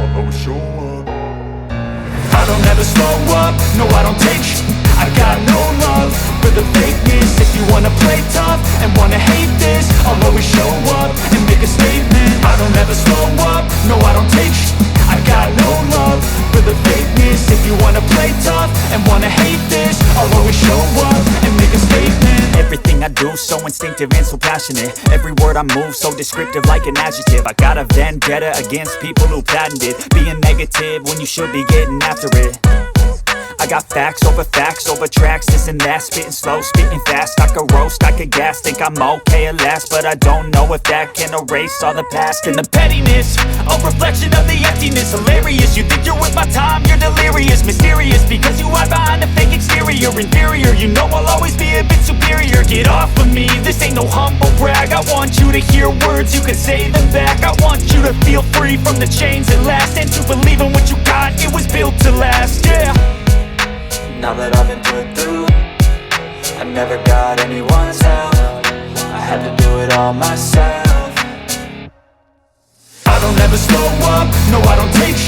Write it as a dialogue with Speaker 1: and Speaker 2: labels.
Speaker 1: I'll always show up.
Speaker 2: I don't ever slow up, no I don't take I got no love for the fakeness. If you wanna play tough and wanna hate this, I'll always show up and make a statement. I don't ever slow up, no I don't take I got no love for the fakeness. If you wanna play tough and wanna hate this, I'll always show up and make a statement.
Speaker 3: Everything I do so instinctive and so passionate. Every word I move so descriptive like an adjective. I got a vendetta against people who patented being negative when you should be getting after it. I got facts over tracks, this and that. Spitting slow, spitting fast, I could roast, I could gas. Think I'm okay at last, but I don't know if that can erase all the past. And the pettiness, a reflection of the emptiness. Hilarious, you think you're worth my time, you're delirious. Mysterious, because you hide behind a fake exterior. Inferior, you know I'll always be a bit superior. Get off of me, this ain't no humble brag. I want you to hear words, you can say them back. I want you to feel free from the chains at last, and to believe in what you got, it was built to last, yeah.
Speaker 4: Now that I've been put through, I never got anyone's help. I had to do it all myself.
Speaker 2: I don't ever slow up, no I don't take